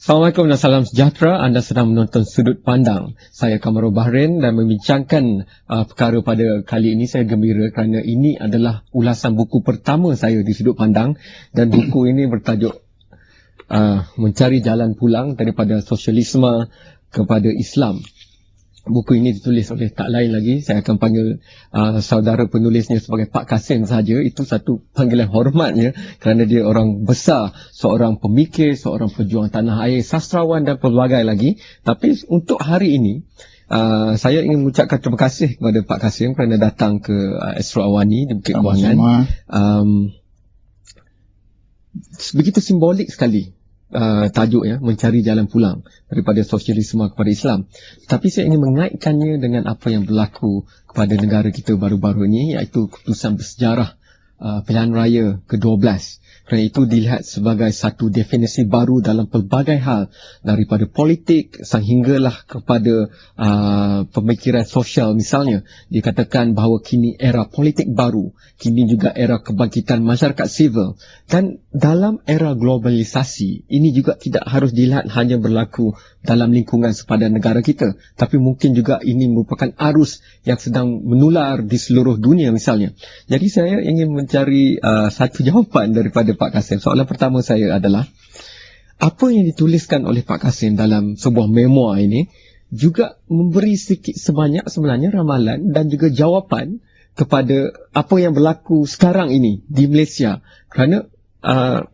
Assalamualaikum dan salam sejahtera. Anda sedang menonton Sudut Pandang. Saya Kamarul Bahrain dan membincangkan perkara pada kali ini. Saya gembira kerana ini adalah ulasan buku pertama saya di Sudut Pandang, dan buku ini bertajuk Mencari Jalan Pulang daripada Sosialisme kepada Islam. Buku ini ditulis oleh tak lain lagi, saya akan panggil saudara penulisnya sebagai Pak Kasim saja. Itu satu panggilan hormatnya kerana dia orang besar, seorang pemikir, seorang pejuang tanah air, sastrawan dan pelbagai lagi. Tapi untuk hari ini, saya ingin mengucapkan terima kasih kepada Pak Kasim kerana datang ke Astro Awani di Bukit Kewangan. Begitu simbolik sekali tajuk, ya, mencari jalan pulang daripada sosialisme kepada Islam. Tapi saya ingin mengaitkannya dengan apa yang berlaku kepada negara kita baru-baru ini, iaitu keputusan bersejarah pilihan raya ke-12. Kerana itu dilihat sebagai satu definisi baru dalam pelbagai hal, daripada politik sehinggalah kepada pemikiran sosial. Misalnya, dikatakan bahawa kini era politik baru, kini juga era kebangkitan masyarakat sivil. Dan dalam era globalisasi, ini juga tidak harus dilihat hanya berlaku dalam lingkungan sepadan negara kita, tapi mungkin juga ini merupakan arus yang sedang menular di seluruh dunia misalnya. Jadi saya ingin mencari satu jawapan daripada Pak Kasim. Soalan pertama saya adalah, apa yang dituliskan oleh Pak Kasim dalam sebuah memoir ini juga memberi sedikit sebanyak sebenarnya ramalan dan juga jawapan kepada apa yang berlaku sekarang ini di Malaysia. Kerana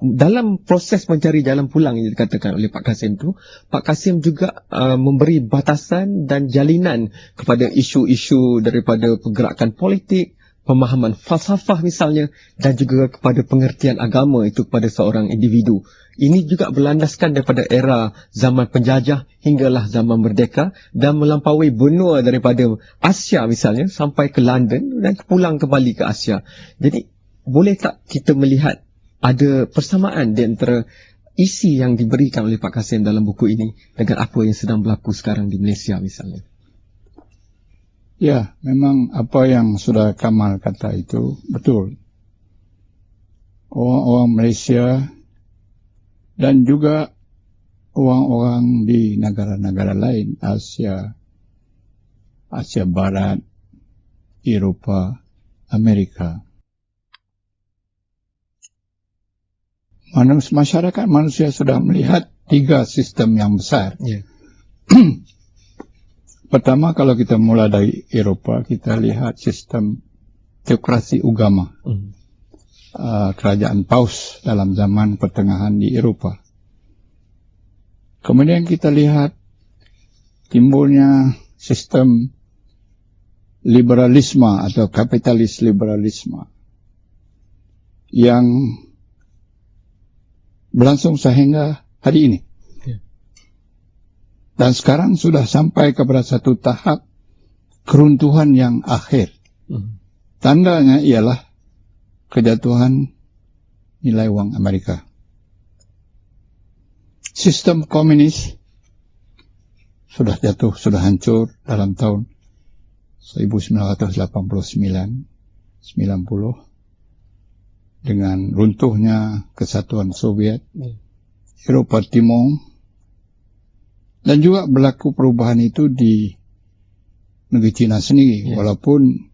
dalam proses mencari jalan pulang yang dikatakan oleh Pak Kasim itu, Pak Kasim juga memberi batasan dan jalinan kepada isu-isu daripada pergerakan politik, pemahaman falsafah misalnya, dan juga kepada pengertian agama itu kepada seorang individu. Ini juga berlandaskan daripada era zaman penjajah hinggalah zaman merdeka, dan melampaui benua daripada Asia misalnya sampai ke London dan pulang kembali ke Asia. Jadi boleh tak kita melihat ada persamaan di antara isi yang diberikan oleh Pak Kasim dalam buku ini dengan apa yang sedang berlaku sekarang di Malaysia misalnya? Ya, memang apa yang sudah Kamal kata itu betul. Orang-orang Malaysia dan juga orang-orang di negara-negara lain, Asia Barat, Eropah, Amerika. Masyarakat manusia sudah melihat tiga sistem yang besar. Yeah. Pertama, kalau kita mulai dari Eropah, kita lihat sistem teokrasi agama. Kerajaan Paus dalam zaman pertengahan di Eropah. Kemudian kita lihat timbulnya sistem liberalisme atau kapitalis liberalisme yang berlangsung sehingga hari ini. Dan sekarang sudah sampai kepada satu tahap keruntuhan yang akhir. Tandanya ialah kejatuhan nilai wang Amerika. Sistem komunis sudah jatuh, sudah hancur dalam tahun 1989-90 dengan runtuhnya kesatuan Soviet, Eropah Timur. Dan juga berlaku perubahan itu di negeri China sendiri, walaupun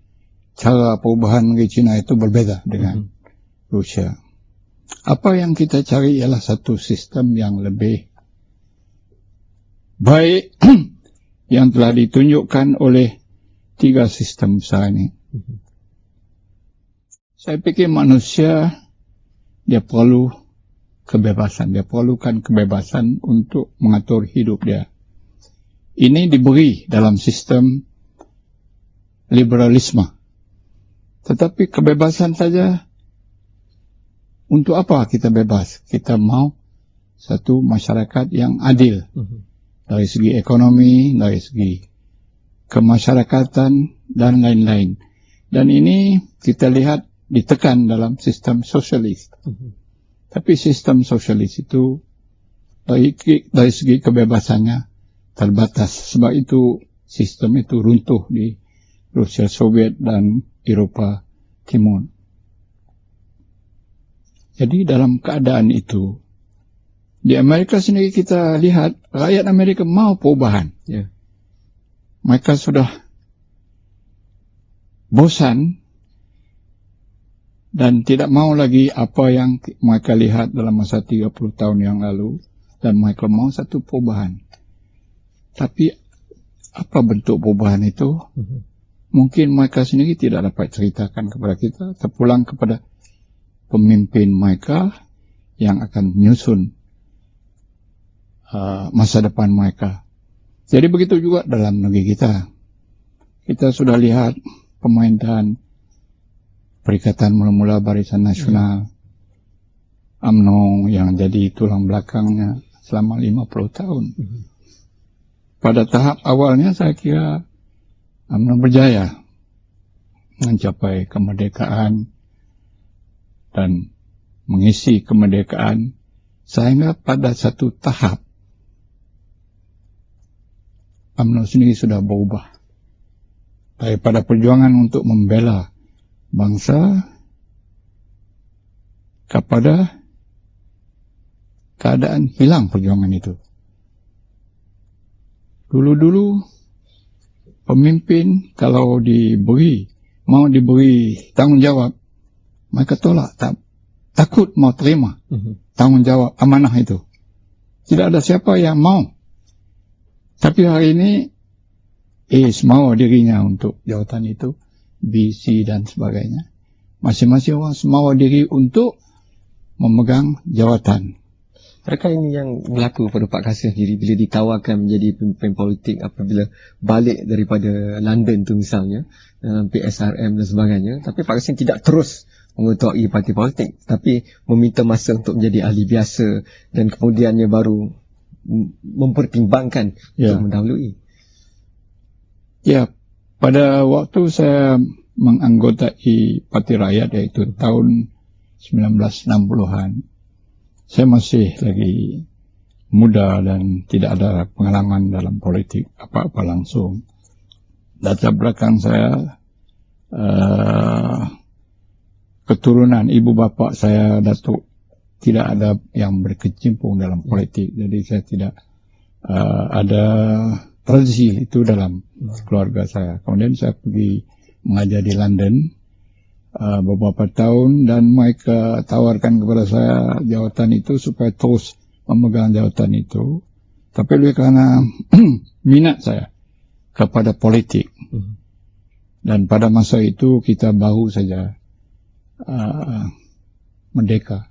cara perubahan negeri China itu berbeza dengan Rusia. Apa yang kita cari ialah satu sistem yang lebih baik yang telah ditunjukkan oleh tiga sistem besar ini. Saya pikir manusia dia perlu kebebasan. Dia perlukan kebebasan untuk mengatur hidup dia. Ini diberi dalam sistem liberalisme. Tetapi kebebasan saja, untuk apa kita bebas? Kita mau satu masyarakat yang adil. Dari segi ekonomi, dari segi kemasyarakatan, dan lain-lain. Dan ini kita lihat ditekan dalam sistem sosialis. Tapi sistem sosialis itu dari segi kebebasannya terbatas. Sebab itu sistem itu runtuh di Rusia Soviet dan Eropah Timur. Jadi dalam keadaan itu, Di Amerika sendiri kita lihat rakyat Amerika mau perubahan. Ya. Mereka sudah bosan dan tidak mau lagi apa yang mereka lihat dalam masa 30 tahun yang lalu, dan mereka mau satu perubahan. Tapi apa bentuk perubahan itu? Mungkin mereka sendiri tidak dapat ceritakan kepada kita, terpulang kepada pemimpin mereka yang akan menyusun masa depan mereka. Jadi begitu juga dalam negeri kita. Kita sudah lihat pemerintahan Perikatan Mula-Mula Barisan Nasional, UMNO, yang jadi tulang belakangnya selama 50 tahun. Pada tahap awalnya saya kira UMNO berjaya mencapai kemerdekaan dan mengisi kemerdekaan, sehingga pada satu tahap UMNO sendiri sudah berubah daripada perjuangan untuk membela bangsa kepada keadaan hilang perjuangan itu. Dulu-dulu pemimpin kalau mau diberi tanggung jawab, mereka tolak, takut mau terima tanggung jawab amanah itu. Tidak ada siapa yang mau. Tapi hari ini semua dirinya untuk jawatan itu, BC dan sebagainya. Masing-masing orang semua diri untuk memegang jawatan. Adakah ini yang berlaku pada Pak Kasim sendiri bila ditawarkan menjadi pemimpin politik apabila balik daripada London tu misalnya, dalam PSRM dan sebagainya, tapi Pak Kasim tidak terus mengetuai parti politik, tapi meminta masa untuk menjadi ahli biasa dan kemudiannya baru mempertimbangkan untuk mendahului. Ya, pada waktu saya menganggotai Parti Rakyat, yaitu tahun 1960-an, saya masih lagi muda dan tidak ada pengalaman dalam politik apa-apa langsung. Latar belakang saya, keturunan ibu bapa saya, datuk, tidak ada yang berkecimpung dalam politik. Jadi saya tidak ada tradisi itu dalam keluarga saya. Kemudian saya pergi mengajar di London beberapa tahun, dan mereka tawarkan kepada saya jawatan itu supaya terus memegang jawatan itu. Tapi lebih karena minat saya kepada politik. Dan pada masa itu kita baru saja merdeka.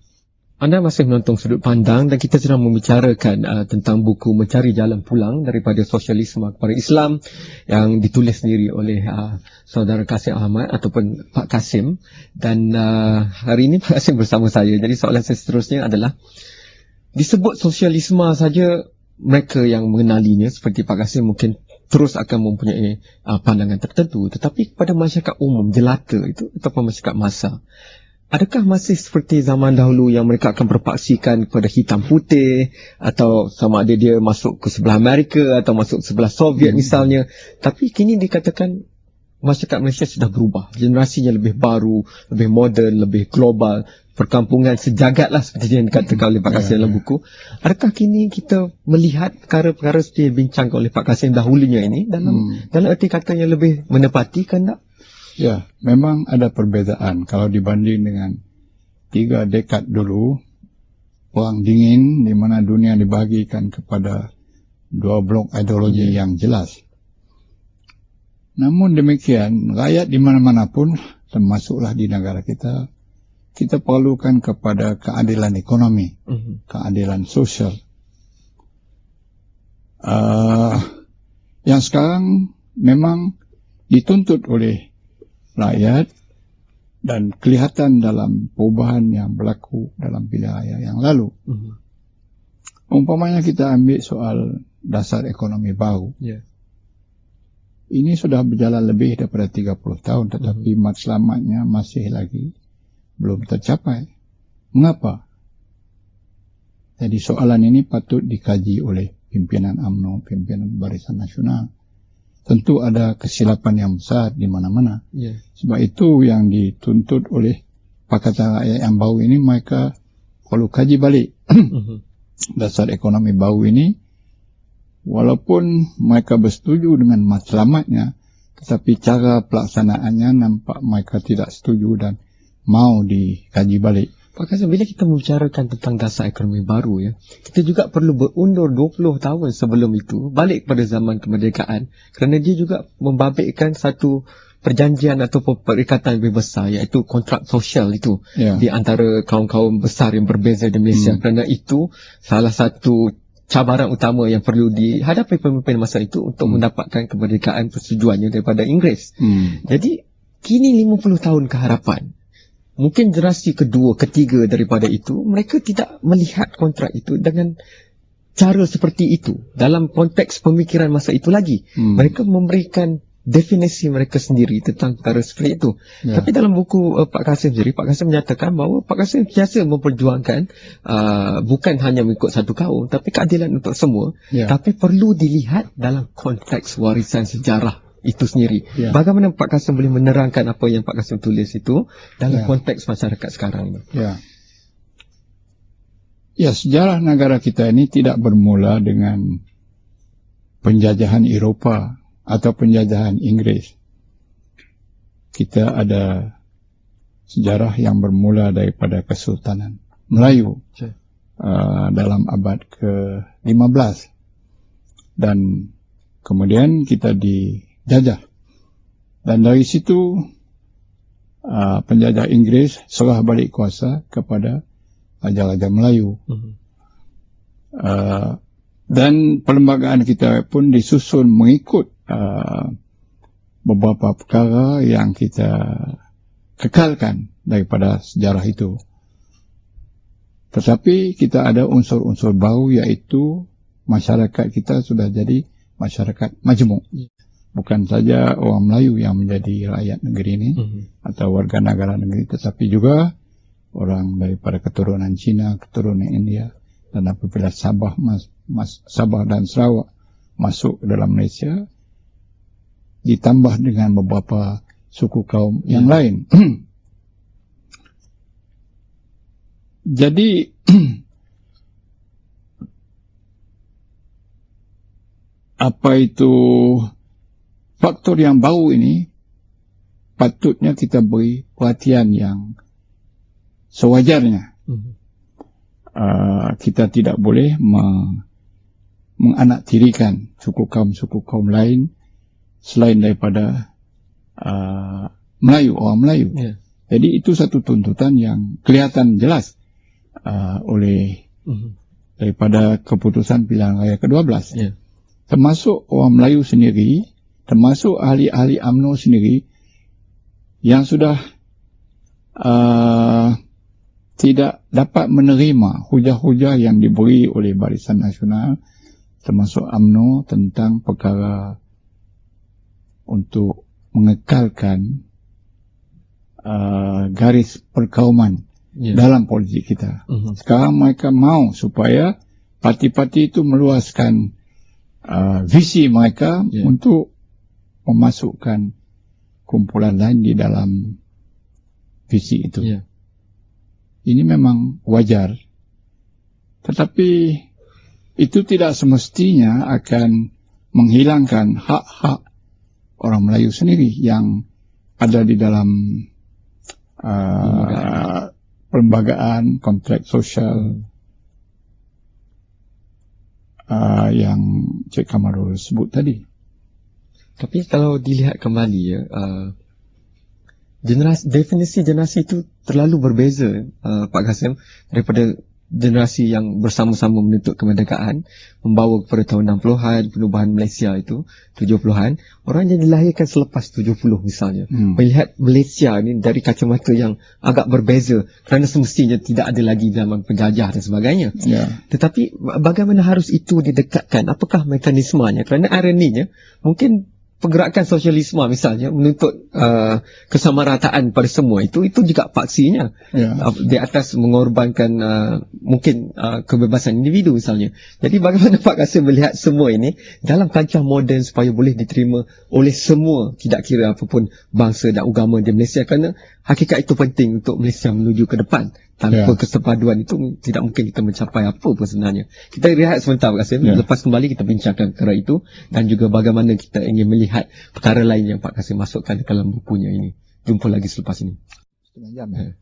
Anda masih menonton Sudut Pandang dan kita sedang membicarakan tentang buku Mencari Jalan Pulang daripada Sosialisme kepada Islam yang ditulis sendiri oleh Saudara Kasim Ahmad ataupun Pak Kasim, dan hari ini Pak Kasim bersama saya. Jadi soalan saya seterusnya adalah, disebut sosialisme saja, mereka yang mengenalinya seperti Pak Kasim mungkin terus akan mempunyai pandangan tertentu, tetapi kepada masyarakat umum, jelata itu ataupun masyarakat massa, adakah masih seperti zaman dahulu yang mereka akan berpaksikan kepada hitam putih, atau sama ada dia masuk ke sebelah Amerika atau masuk sebelah Soviet misalnya? Tapi kini dikatakan masyarakat Malaysia sudah berubah, generasinya lebih baru, lebih moden, lebih global, perkampungan sejagat lah seperti yang dikatakan oleh Pak Kasim dalam buku. Adakah kini kita melihat perkara-perkara seperti yang dibincangkan oleh Pak Kasim dahulunya ini dalam erti kata yang lebih menepati, kan tak? Ya, memang ada perbezaan. Kalau dibanding dengan 3 dekad dulu, Perang Dingin, di mana dunia dibagikan kepada 2 blok ideologi yang jelas. Namun demikian, rakyat di mana-mana pun, termasuklah di negara kita, kita perlukan kepada keadilan ekonomi, keadilan sosial. Yang sekarang memang dituntut oleh rakyat dan kelihatan dalam perubahan yang berlaku dalam pilihan raya yang lalu. Umpamanya kita ambil soal dasar ekonomi baru. Ini sudah berjalan lebih daripada 30 tahun, tetapi matlamatnya masih lagi belum tercapai. Mengapa? Jadi soalan ini patut dikaji oleh pimpinan UMNO, pimpinan Barisan Nasional. Tentu ada kesilapan yang besar di mana-mana. Sebab itu yang dituntut oleh Pakatan Rakyat yang baru ini, mereka perlu kaji balik. dasar ekonomi baru ini, walaupun mereka bersetuju dengan matlamatnya, tetapi cara pelaksanaannya nampak mereka tidak setuju dan mau dikaji balik. Pak Kasim, bila kita membicarakan tentang dasar ekonomi baru, ya, kita juga perlu berundur 20 tahun sebelum itu, balik pada zaman kemerdekaan, kerana dia juga membabitkan satu perjanjian atau perikatan lebih besar, iaitu kontrak sosial itu, di antara kaum-kaum besar yang berbeza di Malaysia. Kerana itu salah satu cabaran utama yang perlu dihadapi pemimpin masa itu untuk mendapatkan kemerdekaan persetujuannya daripada Inggeris. Jadi, kini 50 tahun ke hadapan, mungkin generasi kedua, ketiga daripada itu, mereka tidak melihat kontrak itu dengan cara seperti itu. Dalam konteks pemikiran masa itu lagi. Mereka memberikan definisi mereka sendiri tentang perkara seperti itu. Tapi dalam buku Pak Kasim sendiri, Pak Kasim menyatakan bahawa Pak Kasim biasa memperjuangkan bukan hanya mengikut satu kaum, tapi keadilan untuk semua. Tapi perlu dilihat dalam konteks warisan sejarah itu sendiri. Bagaimana Pak Kasim boleh menerangkan apa yang Pak Kasim tulis itu dalam konteks masyarakat sekarang ini? Ya, sejarah negara kita ini tidak bermula dengan penjajahan Eropah atau penjajahan Inggris. Kita ada sejarah yang bermula daripada Kesultanan Melayu dalam abad ke-15, dan kemudian kita dijajah, dan dari situ penjajah Inggris serah balik kuasa kepada raja-raja Melayu. Dan perlembagaan kita pun disusun mengikut beberapa perkara yang kita kekalkan daripada sejarah itu. Tetapi kita ada unsur-unsur baru, iaitu masyarakat kita sudah jadi masyarakat majmuk. Bukan saja orang Melayu yang menjadi rakyat negeri ini atau warga negara negeri, tetapi juga orang daripada keturunan Cina, keturunan India, dan apabila Sabah dan Sarawak masuk ke dalam Malaysia, ditambah dengan beberapa suku kaum yang lain. Jadi apa itu faktor yang baru ini patutnya kita beri perhatian yang sewajarnya. Kita tidak boleh menganaktirikan suku kaum lain selain daripada Melayu, orang Melayu. Jadi itu satu tuntutan yang kelihatan jelas oleh daripada keputusan pilihan raya ke-12. Termasuk orang Melayu sendiri, termasuk ahli-ahli UMNO sendiri yang sudah tidak dapat menerima hujah-hujah yang diberi oleh Barisan Nasional, termasuk UMNO, tentang perkara untuk mengekalkan garis perkauman dalam politik kita. Sekarang mereka mahu supaya parti-parti itu meluaskan visi mereka untuk memasukkan kumpulan lain di dalam visi itu. Ini memang wajar, tetapi itu tidak semestinya akan menghilangkan hak-hak orang Melayu sendiri yang ada di dalam perlembagaan kontrak sosial yang Cik Kamarul sebut tadi. Tapi kalau dilihat kembali, definisi generasi itu terlalu berbeza, Pak Kasim, daripada generasi yang bersama-sama menuntut kemerdekaan, membawa kepada tahun 60-an, perubahan Malaysia itu, 70-an, orang yang dilahirkan selepas 70 misalnya, melihat Malaysia ini dari kacamata yang agak berbeza, kerana semestinya tidak ada lagi zaman penjajah dan sebagainya. Tetapi bagaimana harus itu didekatkan? Apakah mekanismenya? Kerana ironinya, mungkin pergerakan sosialisme misalnya menuntut kesamarataan pada semua, itu juga paksinya di atas mengorbankan mungkin kebebasan individu misalnya. Jadi bagaimana Pak Kasim melihat semua ini dalam kancah moden supaya boleh diterima oleh semua, tidak kira apapun bangsa dan agama di Malaysia, kerana hakikat itu penting untuk Malaysia menuju ke depan. Tanpa kesepaduan itu tidak mungkin kita mencapai apa pun sebenarnya. Kita rehat sebentar Pak Kasim. Lepas kembali kita bincangkan perkara itu dan juga bagaimana kita ingin melihat perkara lain yang Pak Kasim masukkan dalam bukunya ini. Jumpa lagi selepas ini.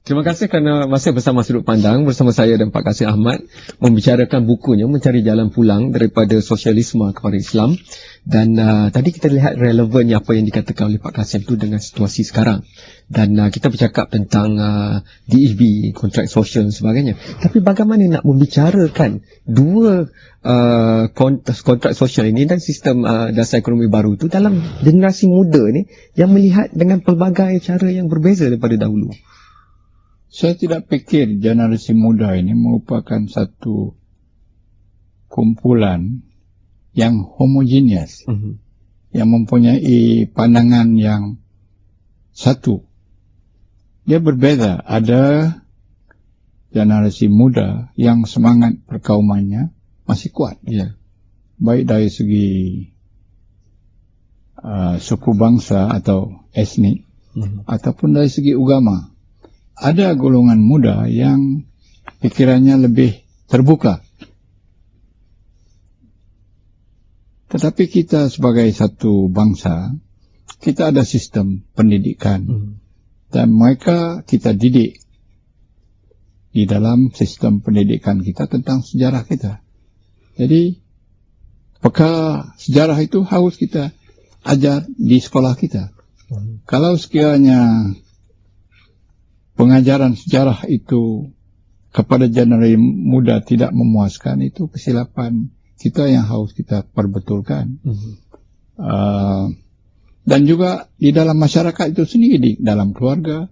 Terima kasih kerana masih bersama Sudut Pandang bersama saya dan Pak Kasim Ahmad membicarakan bukunya Mencari Jalan Pulang daripada Sosialisme kepada Islam. Dan tadi kita lihat relevannya apa yang dikatakan oleh Pak Kasim itu dengan situasi sekarang. Dan kita bercakap tentang DEB, kontrak sosial dan sebagainya. Tapi bagaimana nak membicarakan dua kontrak sosial ini dan sistem dasar ekonomi baru itu dalam generasi muda ni yang melihat dengan pelbagai cara yang berbeza daripada dahulu? Saya tidak fikir generasi muda ini merupakan satu kumpulan yang homogeneous, yang mempunyai pandangan yang satu. Dia berbeza. Ada generasi muda yang semangat perkaumannya masih kuat. Baik dari segi suku bangsa atau etnik, ataupun dari segi agama. Ada golongan muda yang pikirannya lebih terbuka. Tetapi kita sebagai satu bangsa, kita ada sistem pendidikan. Dan mereka kita didik di dalam sistem pendidikan kita tentang sejarah kita. Jadi, perkara sejarah itu harus kita ajar di sekolah kita. Kalau sekiranya pengajaran sejarah itu kepada generasi muda tidak memuaskan, itu kesilapan kita yang harus kita perbetulkan. Dan juga di dalam masyarakat itu sendiri, di dalam keluarga,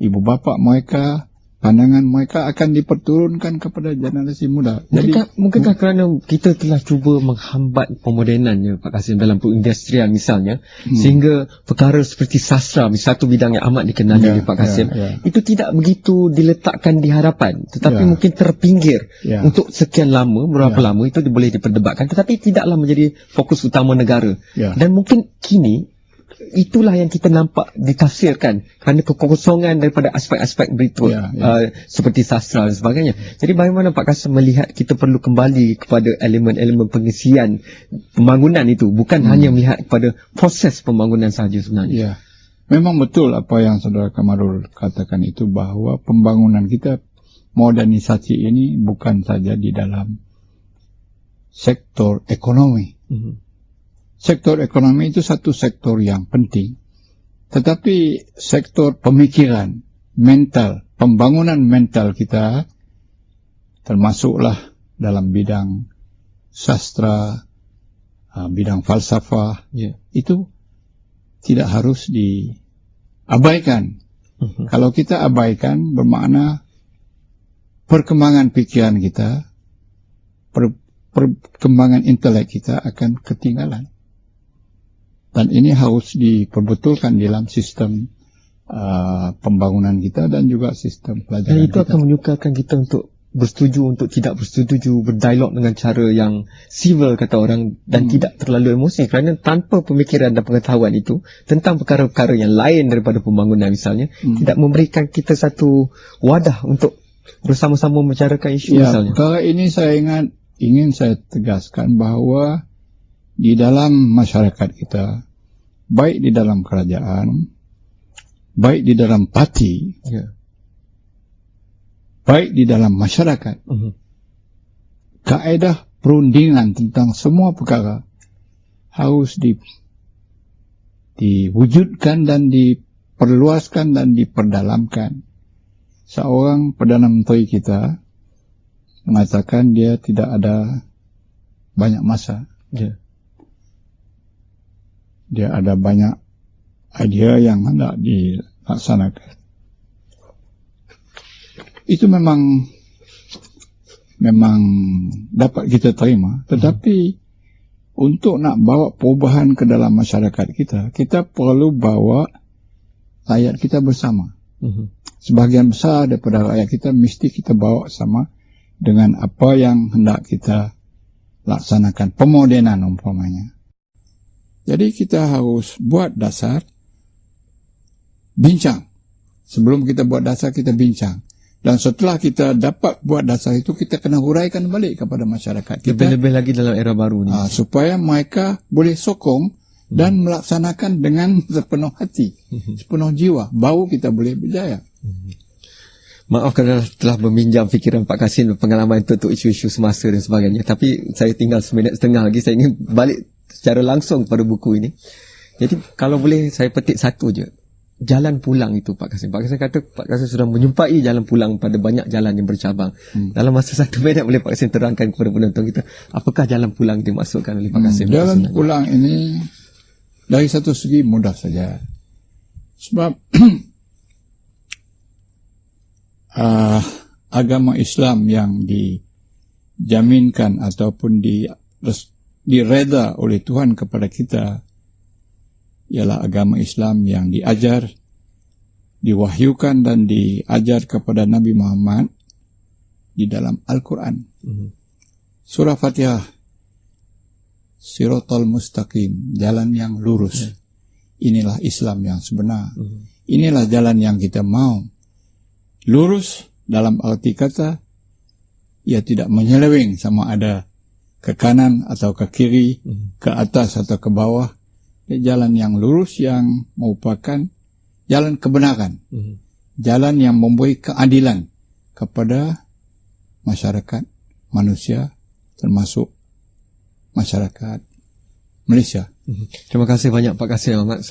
ibu bapa mereka, pandangan mereka akan diperturunkan kepada generasi muda. Mungkinkah kerana kita telah cuba menghambat pemodenannya Pak Kasim dalam perindustrian misalnya, sehingga perkara seperti sastra, satu bidang yang amat dikenali oleh Pak Kasim, itu tidak begitu diletakkan di hadapan, tetapi mungkin terpinggir untuk sekian lama, berapa lama itu boleh diperdebatkan, tetapi tidaklah menjadi fokus utama negara. Dan mungkin kini itulah yang kita nampak ditafsirkan kerana kekosongan daripada aspek-aspek berikut seperti sastra dan sebagainya. Jadi bagaimana Pak Kasim melihat kita perlu kembali kepada elemen-elemen pengisian pembangunan itu, bukan hanya melihat kepada proses pembangunan sahaja sebenarnya. Memang betul apa yang Saudara Kamarul katakan itu, bahawa pembangunan kita, modernisasi ini bukan saja di dalam sektor ekonomi. Sektor ekonomi itu satu sektor yang penting. Tetapi sektor pemikiran, mental, pembangunan mental kita, termasuklah dalam bidang sastra, bidang falsafah, itu tidak harus diabaikan. Kalau kita abaikan, bermakna perkembangan pikiran kita, perkembangan intelek kita akan ketinggalan. Dan ini harus diperbetulkan dalam sistem pembangunan kita dan juga sistem pelajaran kita. Dan itu akan menyukarkan kita untuk bersetuju, untuk tidak bersetuju, berdialog dengan cara yang civil kata orang, dan tidak terlalu emosi, kerana tanpa pemikiran dan pengetahuan itu tentang perkara-perkara yang lain daripada pembangunan misalnya, tidak memberikan kita satu wadah untuk bersama-sama membicarakan isu misalnya. Perkara ini saya ingin saya tegaskan bahawa di dalam masyarakat kita, baik di dalam kerajaan, baik di dalam parti, baik di dalam masyarakat, kaedah perundingan tentang semua perkara harus diwujudkan dan diperluaskan dan diperdalamkan. Seorang Perdana Menteri kita mengatakan dia tidak ada banyak masa. Dia ada banyak idea yang hendak dilaksanakan. Itu memang dapat kita terima. Tetapi untuk nak bawa perubahan ke dalam masyarakat kita, kita perlu bawa rakyat kita bersama. Sebahagian besar daripada rakyat kita mesti kita bawa sama dengan apa yang hendak kita laksanakan, pemodenan umpamanya. Jadi kita harus buat dasar, bincang. Sebelum kita buat dasar, kita bincang. Dan setelah kita dapat buat dasar itu, kita kena huraikan balik kepada masyarakat kita. Lebih-lebih lagi dalam era baru ni. Supaya mereka boleh sokong dan melaksanakan dengan sepenuh hati, sepenuh jiwa. Baru kita boleh berjaya. Maaf kerana telah meminjam fikiran Pak Kasim, pengalaman itu untuk isu-isu semasa dan sebagainya. Tapi saya tinggal 1.5 minit lagi. Saya ingin balik secara langsung pada buku ini. Jadi kalau boleh saya petik satu je. Jalan pulang itu Pak Kasim. Pak Kasim kata Pak Kasim sudah menyumpai jalan pulang pada banyak jalan yang bercabang. Dalam masa 1 minit boleh Pak Kasim terangkan kepada penonton kita apakah jalan pulang dimaksudkan oleh Pak Kasim? Jalan pulang ini dari satu segi mudah saja. Sebab agama Islam yang dijaminkan ataupun direda oleh Tuhan kepada kita ialah agama Islam yang diajar, diwahyukan dan diajar kepada Nabi Muhammad di dalam Al-Quran. Surah Fatihah, Siratal Mustaqim, jalan yang lurus. Inilah Islam yang sebenar. Inilah jalan yang kita mau. Lurus dalam arti kata, ia tidak menyeleweng sama ada ke kanan atau ke kiri, ke atas atau ke bawah. Jalan yang lurus yang merupakan jalan kebenaran. Jalan yang memberi keadilan kepada masyarakat manusia, termasuk masyarakat Malaysia. Terima kasih banyak Pak Kasim Ahmad.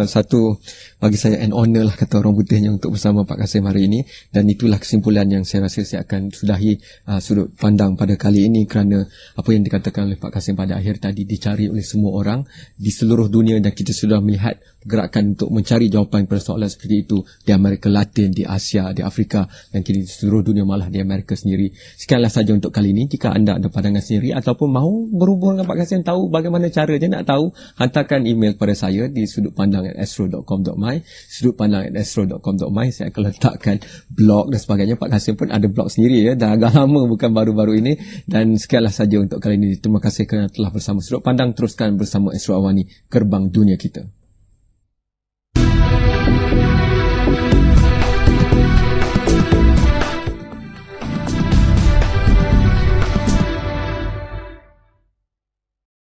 Satu bagi saya an honor lah kata orang putihnya untuk bersama Pak Kasim hari ini, dan itulah kesimpulan yang saya rasa saya akan sudahi sudut pandang pada kali ini, kerana apa yang dikatakan oleh Pak Kasim pada akhir tadi dicari oleh semua orang di seluruh dunia, dan kita sudah melihat gerakan untuk mencari jawapan pada soalan seperti itu di Amerika Latin, di Asia, di Afrika, dan kini di seluruh dunia, malah di Amerika sendiri. Sekianlah saja untuk kali ini. Jika anda ada pandangan sendiri ataupun mahu berhubung dengan Pak Kasim, tahu bagaimana caranya nak tahu, hantarkan email pada saya di sudutpandang@astro.com.my, sudutpandang@astro.com.my. Saya akan letakkan blog dan sebagainya. Pak Kasim pun ada blog sendiri ya, dah agak lama, bukan baru-baru ini. Dan sekianlah saja untuk kali ini. Terima kasih kerana telah bersama Sudut Pandang. Teruskan bersama Astro Awani, gerbang dunia kita.